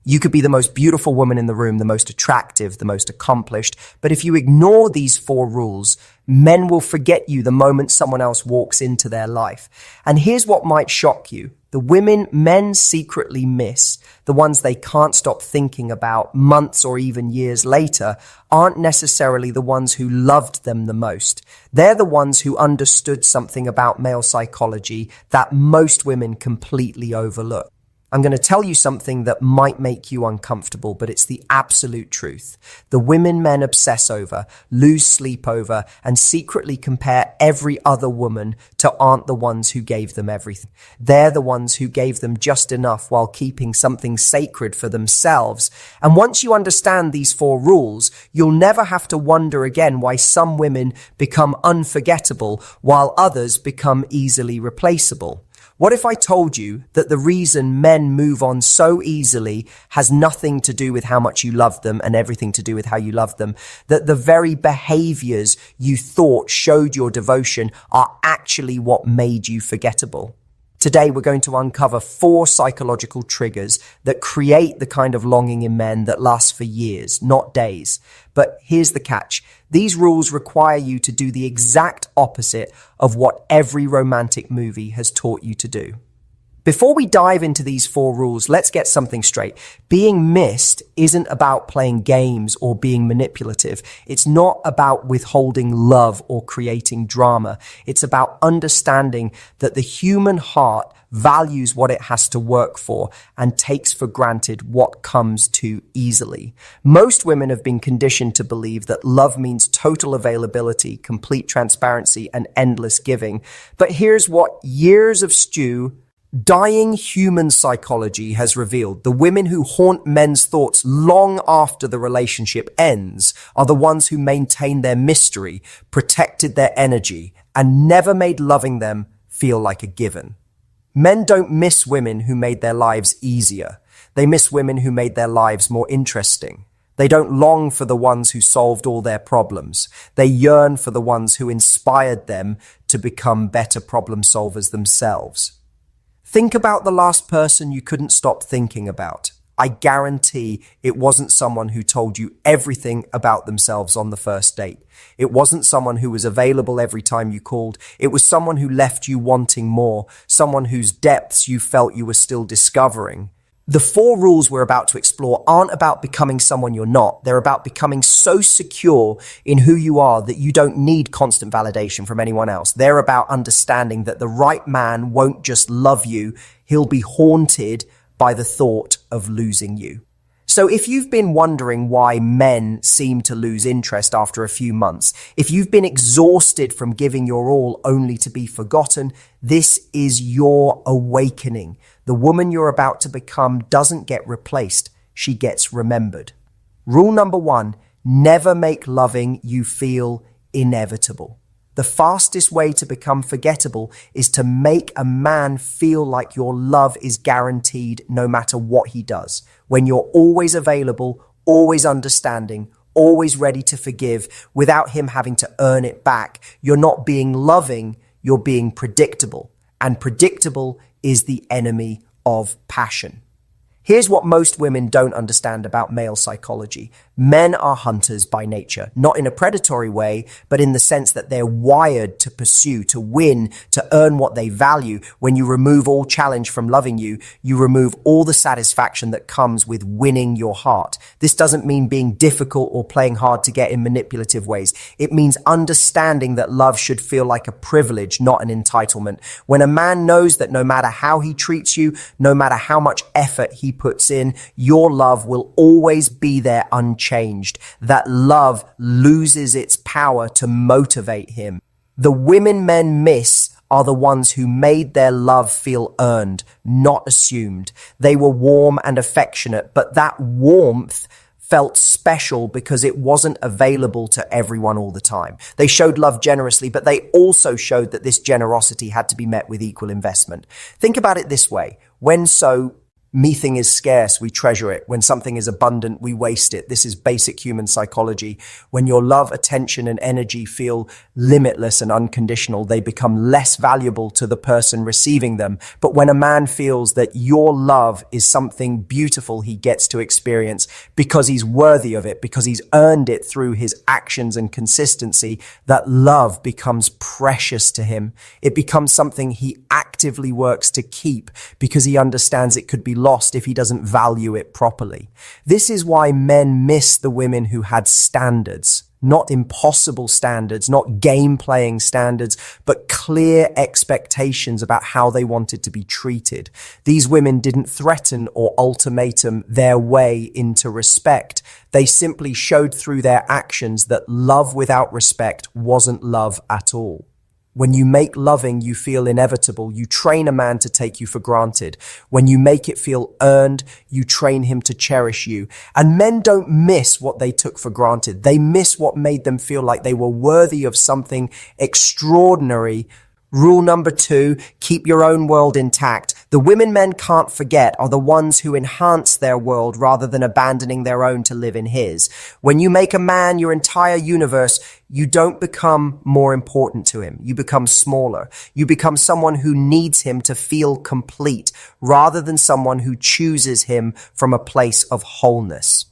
You could be the most beautiful woman in the room, the most attractive, the most accomplished. But if you ignore these 4 rules, men will forget you the moment someone else walks into their life. And here's what might shock you. The women men secretly miss, the ones they can't stop thinking about months or even years later, aren't necessarily the ones who loved them the most. They're the ones who understood something about male psychology that most women completely overlook. I'm going to tell you something that might make you uncomfortable, but it's the absolute truth. The women men obsess over, lose sleep over, and secretly compare every other woman to aren't the ones who gave them everything. They're the ones who gave them just enough while keeping something sacred for themselves. And once you understand these 4 rules, you'll never have to wonder again why some women become unforgettable while others become easily replaceable. What if I told you that the reason men move on so easily has nothing to do with how much you love them and everything to do with how you love them, that the very behaviors you thought showed your devotion are actually what made you forgettable? Today, we're going to uncover 4 psychological triggers that create the kind of longing in men that lasts for years, not days. But here's the catch. These rules require you to do the exact opposite of what every romantic movie has taught you to do. Before we dive into these 4 rules, let's get something straight. Being missed isn't about playing games or being manipulative. It's not about withholding love or creating drama. It's about understanding that the human heart values what it has to work for and takes for granted what comes too easily. Most women have been conditioned to believe that love means total availability, complete transparency, and endless giving. But here's what years of dying human psychology has revealed. The women who haunt men's thoughts long after the relationship ends are the ones who maintained their mystery, protected their energy, and never made loving them feel like a given. Men don't miss women who made their lives easier. They miss women who made their lives more interesting. They don't long for the ones who solved all their problems. They yearn for the ones who inspired them to become better problem solvers themselves. Think about the last person you couldn't stop thinking about. I guarantee it wasn't someone who told you everything about themselves on the first date. It wasn't someone who was available every time you called. It was someone who left you wanting more, someone whose depths you felt you were still discovering. The 4 rules we're about to explore aren't about becoming someone you're not. They're about becoming so secure in who you are that you don't need constant validation from anyone else. They're about understanding that the right man won't just love you, he'll be haunted by the thought of losing you. So if you've been wondering why men seem to lose interest after a few months, if you've been exhausted from giving your all only to be forgotten, this is your awakening. The woman you're about to become doesn't get replaced, she gets remembered. Rule number 1, never make loving you feel inevitable. The fastest way to become forgettable is to make a man feel like your love is guaranteed no matter what he does. When you're always available, always understanding, always ready to forgive without him having to earn it back, you're not being loving, you're being predictable. And predictable is the enemy of passion. Here's what most women don't understand about male psychology. Men are hunters by nature, not in a predatory way, but in the sense that they're wired to pursue, to win, to earn what they value. When you remove all challenge from loving you, you remove all the satisfaction that comes with winning your heart. This doesn't mean being difficult or playing hard to get in manipulative ways. It means understanding that love should feel like a privilege, not an entitlement. When a man knows that no matter how he treats you, no matter how much effort he puts in, your love will always be there unchanged. That love loses its power to motivate him. The women men miss are the ones who made their love feel earned, not assumed. They were warm and affectionate, but that warmth felt special because it wasn't available to everyone all the time. They showed love generously, but they also showed that this generosity had to be met with equal investment. Think about it this way. Meeting is scarce, we treasure it. When something is abundant, we waste it. This is basic human psychology. When your love, attention, and energy feel limitless and unconditional, they become less valuable to the person receiving them. But when a man feels that your love is something beautiful he gets to experience because he's worthy of it, because he's earned it through his actions and consistency, that love becomes precious to him. It becomes something he actively works to keep because he understands it could be lost if he doesn't value it properly. This is why men miss the women who had standards, not impossible standards, not game-playing standards, but clear expectations about how they wanted to be treated. These women didn't threaten or ultimatum their way into respect. They simply showed through their actions that love without respect wasn't love at all. When you make loving you feel inevitable, you train a man to take you for granted. When you make it feel earned, you train him to cherish you. And men don't miss what they took for granted. They miss what made them feel like they were worthy of something extraordinary. Rule number 2, keep your own world intact. The women men can't forget are the ones who enhance their world rather than abandoning their own to live in his. When you make a man your entire universe, you don't become more important to him. You become smaller. You become someone who needs him to feel complete rather than someone who chooses him from a place of wholeness.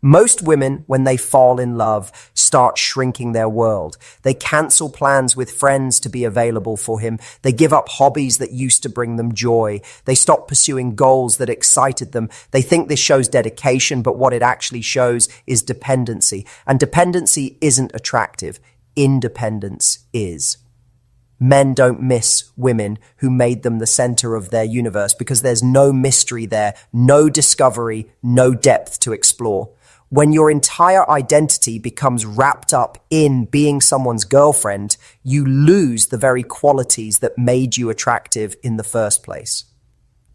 Most women, when they fall in love, start shrinking their world. They cancel plans with friends to be available for him. They give up hobbies that used to bring them joy. They stop pursuing goals that excited them. They think this shows dedication, but what it actually shows is dependency. And dependency isn't attractive. Independence is. Men don't miss women who made them the center of their universe because there's no mystery there, no discovery, no depth to explore. When your entire identity becomes wrapped up in being someone's girlfriend, you lose the very qualities that made you attractive in the first place.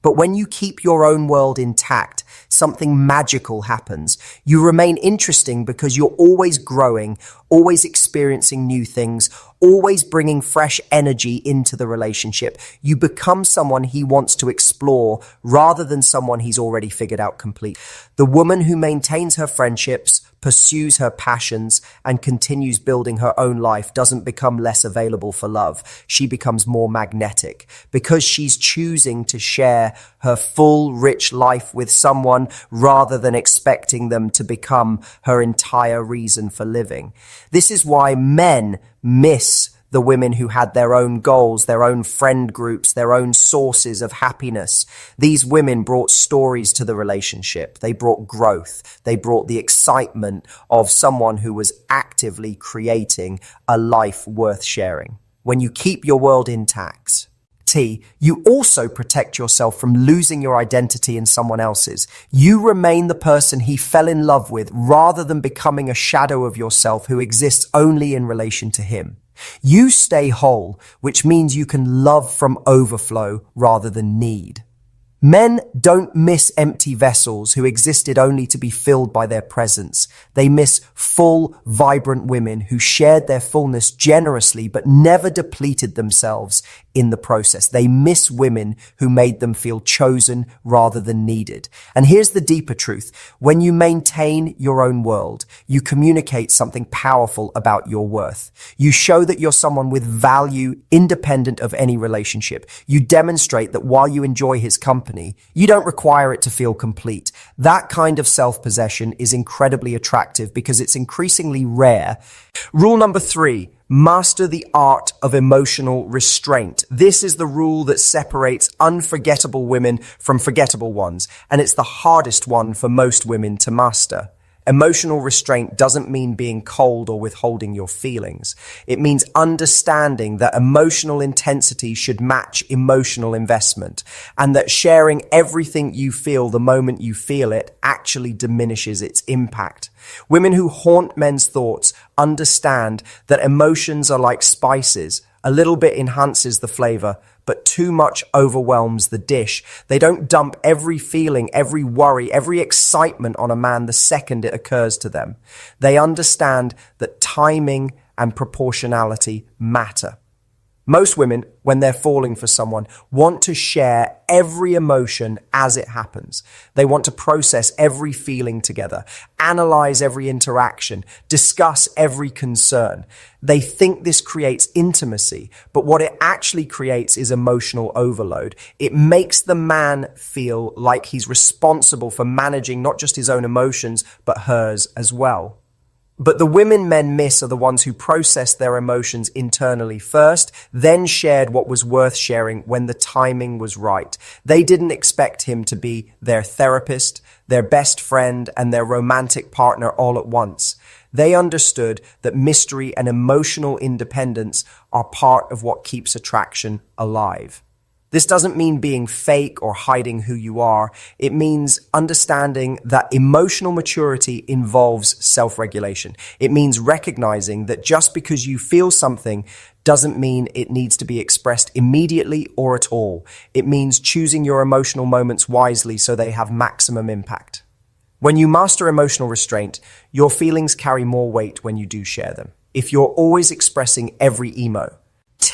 But when you keep your own world intact, something magical happens. You remain interesting because you're always growing, always experiencing new things, always bringing fresh energy into the relationship. You become someone he wants to explore rather than someone he's already figured out complete. The woman who maintains her friendships, pursues her passions, and continues building her own life doesn't become less available for love. She becomes more magnetic because she's choosing to share her full, rich life with someone rather than expecting them to become her entire reason for living. This is why men miss the women who had their own goals, their own friend groups, their own sources of happiness. These women brought stories to the relationship. They brought growth. They brought the excitement of someone who was actively creating a life worth sharing. When you keep your world intact, you also protect yourself from losing your identity in someone else's. You remain the person he fell in love with rather than becoming a shadow of yourself who exists only in relation to him. You stay whole, which means you can love from overflow rather than need. Men don't miss empty vessels who existed only to be filled by their presence. They miss full, vibrant women who shared their fullness generously but never depleted themselves in the process. They miss women who made them feel chosen rather than needed. And here's the deeper truth. When you maintain your own world, you communicate something powerful about your worth. You show that you're someone with value independent of any relationship. You demonstrate that while you enjoy his company, you don't require it to feel complete. That kind of self-possession is incredibly attractive because it's increasingly rare. Rule number 3. Master the art of emotional restraint. This is the rule that separates unforgettable women from forgettable ones, and it's the hardest one for most women to master. Emotional restraint doesn't mean being cold or withholding your feelings. It means understanding that emotional intensity should match emotional investment, and that sharing everything you feel the moment you feel it actually diminishes its impact. Women who haunt men's thoughts understand that emotions are like spices. A little bit enhances the flavor, but too much overwhelms the dish. They don't dump every feeling, every worry, every excitement on a man the second it occurs to them. They understand that timing and proportionality matter. Most women, when they're falling for someone, want to share every emotion as it happens. They want to process every feeling together, analyze every interaction, discuss every concern. They think this creates intimacy, but what it actually creates is emotional overload. It makes the man feel like he's responsible for managing not just his own emotions, but hers as well. But the women men miss are the ones who processed their emotions internally first, then shared what was worth sharing when the timing was right. They didn't expect him to be their therapist, their best friend, and their romantic partner all at once. They understood that mystery and emotional independence are part of what keeps attraction alive. This doesn't mean being fake or hiding who you are. It means understanding that emotional maturity involves self-regulation. It means recognizing that just because you feel something doesn't mean it needs to be expressed immediately or at all. It means choosing your emotional moments wisely so they have maximum impact. When you master emotional restraint, your feelings carry more weight when you do share them. If you're always expressing every emo,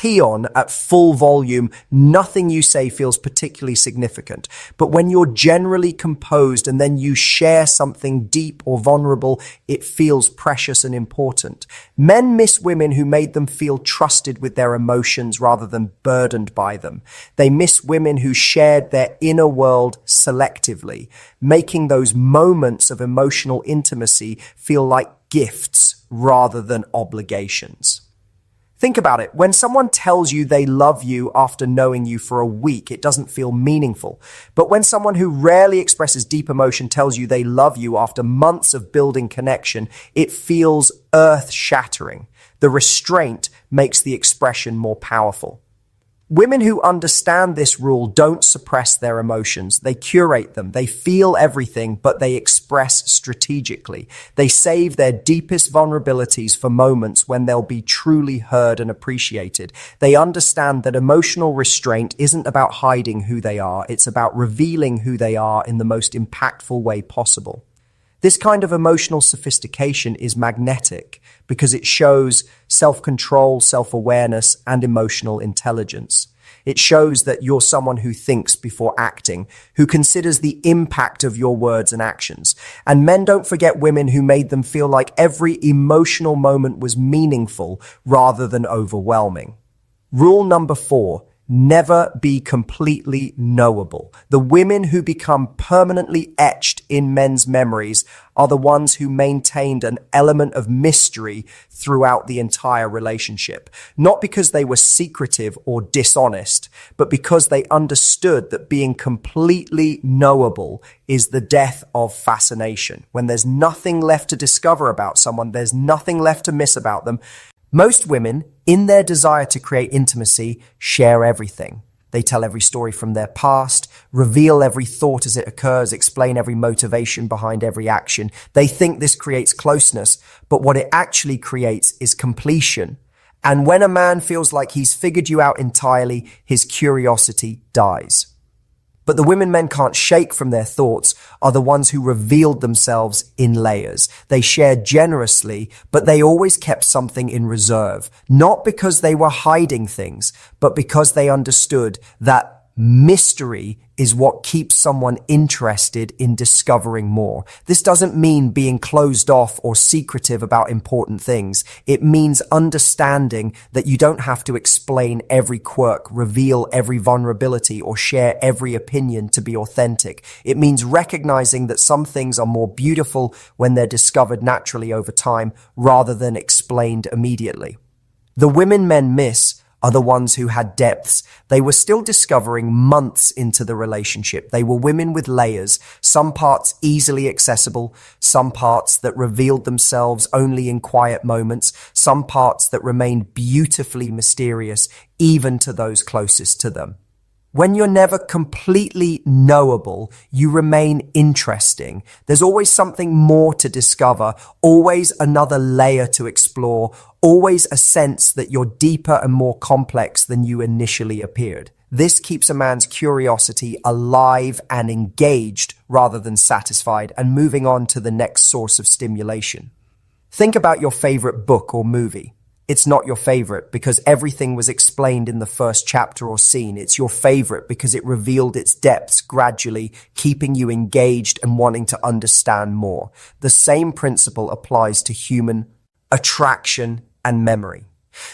on at full volume, nothing you say feels particularly significant. But when you're generally composed and then you share something deep or vulnerable, it feels precious and important. Men miss women who made them feel trusted with their emotions rather than burdened by them. They miss women who shared their inner world selectively, making those moments of emotional intimacy feel like gifts rather than obligations. Think about it. When someone tells you they love you after knowing you for a week, it doesn't feel meaningful. But when someone who rarely expresses deep emotion tells you they love you after months of building connection, it feels earth-shattering. The restraint makes the expression more powerful. Women who understand this rule don't suppress their emotions. They curate them. They feel everything, but they express strategically. They save their deepest vulnerabilities for moments when they'll be truly heard and appreciated. They understand that emotional restraint isn't about hiding who they are. It's about revealing who they are in the most impactful way possible. This kind of emotional sophistication is magnetic because it shows self-control, self-awareness, and emotional intelligence. It shows that you're someone who thinks before acting, who considers the impact of your words and actions. And men don't forget women who made them feel like every emotional moment was meaningful rather than overwhelming. Rule number 4. Never be completely knowable. The women who become permanently etched in men's memories are the ones who maintained an element of mystery throughout the entire relationship. Not because they were secretive or dishonest, but because they understood that being completely knowable is the death of fascination. When there's nothing left to discover about someone, there's nothing left to miss about them. Most women, in their desire to create intimacy, share everything. They tell every story from their past, reveal every thought as it occurs, explain every motivation behind every action. They think this creates closeness, but what it actually creates is completion. And when a man feels like he's figured you out entirely, his curiosity dies. But the women men can't shake from their thoughts are the ones who revealed themselves in layers. They shared generously, but they always kept something in reserve. Not because they were hiding things, but because they understood that mystery is what keeps someone interested in discovering more. This doesn't mean being closed off or secretive about important things. It means understanding that you don't have to explain every quirk, reveal every vulnerability, or share every opinion to be authentic. It means recognizing that some things are more beautiful when they're discovered naturally over time rather than explained immediately. The women men miss are the ones who had depths. They were still discovering months into the relationship. They were women with layers, some parts easily accessible, some parts that revealed themselves only in quiet moments, some parts that remained beautifully mysterious, even to those closest to them. When you're never completely knowable, you remain interesting. There's always something more to discover, always another layer to explore, always a sense that you're deeper and more complex than you initially appeared. This keeps a man's curiosity alive and engaged rather than satisfied and moving on to the next source of stimulation. Think about your favorite book or movie. It's not your favorite because everything was explained in the first chapter or scene. It's your favorite because it revealed its depths gradually, keeping you engaged and wanting to understand more. The same principle applies to human attraction and memory.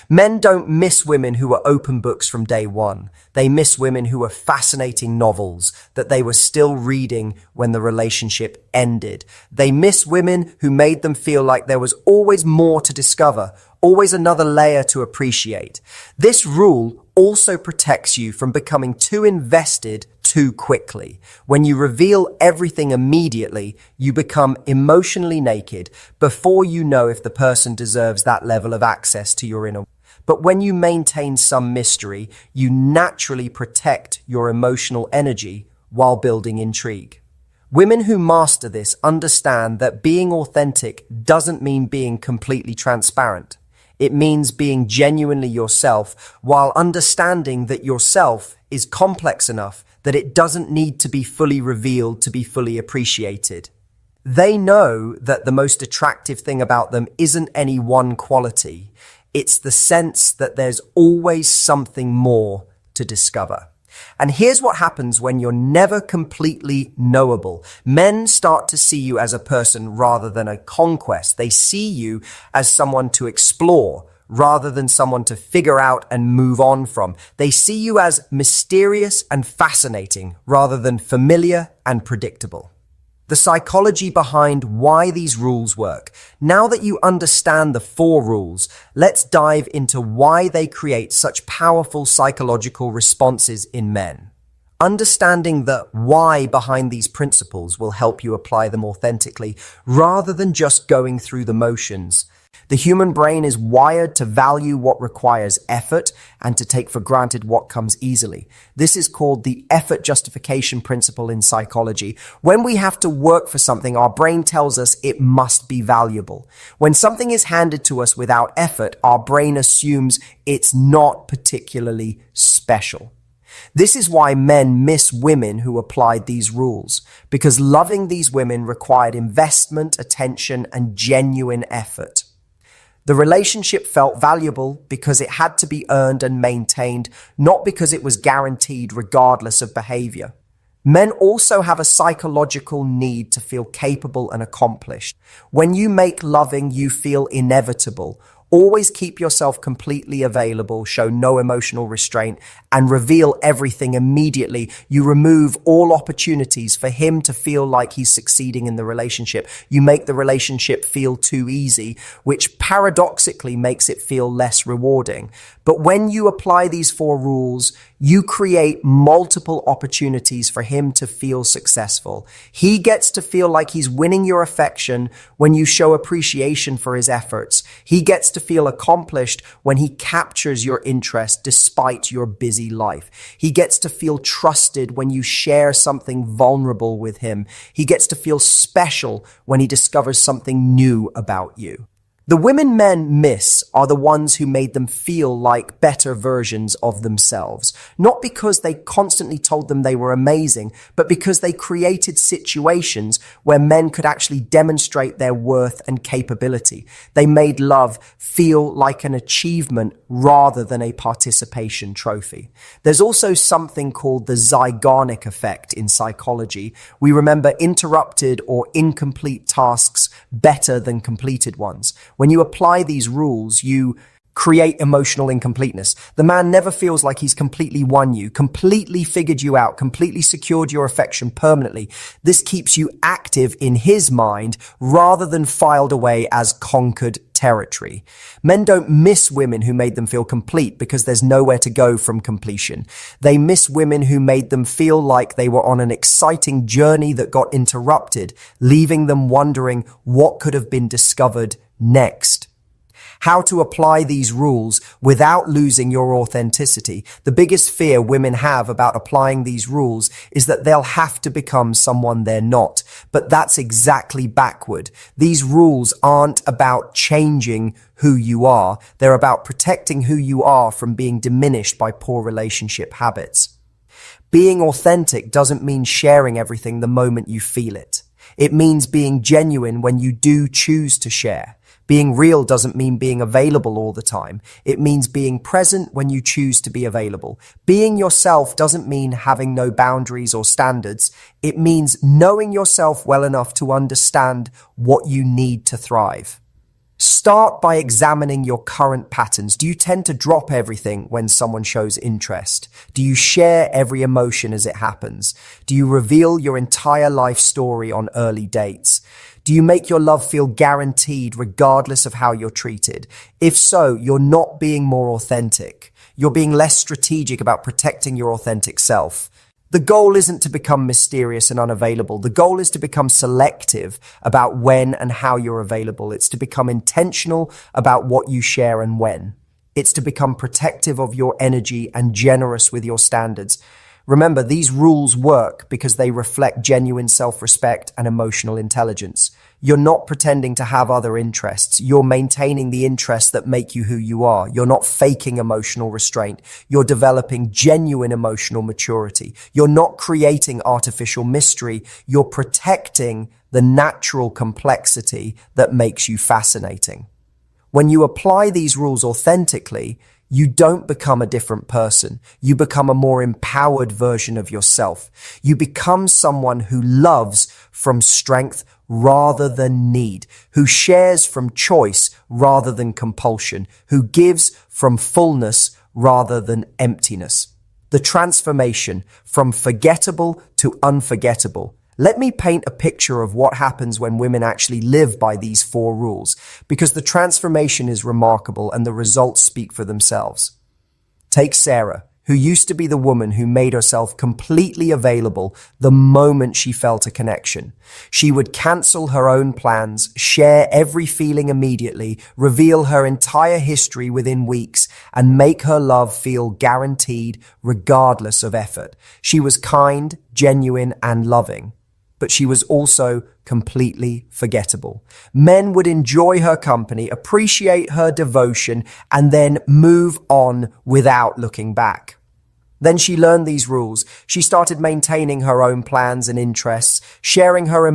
Men don't miss women who are open books from day one. They miss women who are fascinating novels that they were still reading when the relationship ended. They miss women who made them feel like there was always more to discover, always another layer to appreciate. This rule also protects you from becoming too invested too quickly. When you reveal everything immediately, you become emotionally naked before you know if the person deserves that level of access to your inner. But when you maintain some mystery, you naturally protect your emotional energy while building intrigue. Women who master this understand that being authentic doesn't mean being completely transparent. It means being genuinely yourself while understanding that yourself is complex enough that it doesn't need to be fully revealed to be fully appreciated. They know that the most attractive thing about them isn't any one quality. It's the sense that there's always something more to discover. And here's what happens when you're never completely knowable. Men start to see you as a person rather than a conquest. They see you as someone to explore rather than someone to figure out and move on from. They see you as mysterious and fascinating rather than familiar and predictable. The psychology behind why these rules work. Now that you understand the 4 rules, let's dive into why they create such powerful psychological responses in men. Understanding the why behind these principles will help you apply them authentically rather than just going through the motions. The human brain is wired to value what requires effort and to take for granted what comes easily. This is called the effort justification principle in psychology. When we have to work for something, our brain tells us it must be valuable. When something is handed to us without effort, our brain assumes it's not particularly special. This is why men miss women who applied these rules, because loving these women required investment, attention, and genuine effort. The relationship felt valuable because it had to be earned and maintained, not because it was guaranteed regardless of behavior. Men also have a psychological need to feel capable and accomplished. When you make loving you feel inevitable, always keep yourself completely available, show no emotional restraint, and reveal everything immediately. You remove all opportunities for him to feel like he's succeeding in the relationship. You make the relationship feel too easy, which paradoxically makes it feel less rewarding. But when you apply these 4 rules, you create multiple opportunities for him to feel successful. He gets to feel like he's winning your affection when you show appreciation for his efforts. He gets to feel accomplished when he captures your interest despite your busy life. He gets to feel trusted when you share something vulnerable with him. He gets to feel special when he discovers something new about you. The women men miss are the ones who made them feel like better versions of themselves, not because they constantly told them they were amazing, but because they created situations where men could actually demonstrate their worth and capability. They made love feel like an achievement rather than a participation trophy. There's also something called the Zeigarnik effect in psychology. We remember interrupted or incomplete tasks better than completed ones. When you apply these rules, you create emotional incompleteness. The man never feels like he's completely won you, completely figured you out, completely secured your affection permanently. This keeps you active in his mind rather than filed away as conquered territory. Men don't miss women who made them feel complete because there's nowhere to go from completion. They miss women who made them feel like they were on an exciting journey that got interrupted, leaving them wondering what could have been discovered next. How to apply these rules without losing your authenticity. The biggest fear women have about applying these rules is that they'll have to become someone they're not. But that's exactly backward. These rules aren't about changing who you are. They're about protecting who you are from being diminished by poor relationship habits. Being authentic doesn't mean sharing everything the moment you feel it. It means being genuine when you do choose to share. Being real doesn't mean being available all the time. It means being present when you choose to be available. Being yourself doesn't mean having no boundaries or standards. It means knowing yourself well enough to understand what you need to thrive. Start by examining your current patterns. Do you tend to drop everything when someone shows interest? Do you share every emotion as it happens? Do you reveal your entire life story on early dates? Do you make your love feel guaranteed regardless of how you're treated? If so, you're not being more authentic. You're being less strategic about protecting your authentic self. The goal isn't to become mysterious and unavailable. The goal is to become selective about when and how you're available. It's to become intentional about what you share and when. It's to become protective of your energy and generous with your standards. Remember, these rules work because they reflect genuine self-respect and emotional intelligence. You're not pretending to have other interests. You're maintaining the interests that make you who you are. You're not faking emotional restraint. You're developing genuine emotional maturity. You're not creating artificial mystery. You're protecting the natural complexity that makes you fascinating. When you apply these rules authentically, you don't become a different person. You become a more empowered version of yourself. You become someone who loves from strength rather than need, who shares from choice rather than compulsion, who gives from fullness rather than emptiness. The transformation from forgettable to unforgettable. Let me paint a picture of what happens when women actually live by these 4 rules, because the transformation is remarkable and the results speak for themselves. Take Sarah, who used to be the woman who made herself completely available the moment she felt a connection. She would cancel her own plans, share every feeling immediately, reveal her entire history within weeks, and make her love feel guaranteed regardless of effort. She was kind, genuine, and loving. But she was also completely forgettable. Men would enjoy her company, appreciate her devotion, and then move on without looking back. Then she learned these rules. She started maintaining her own plans and interests, sharing her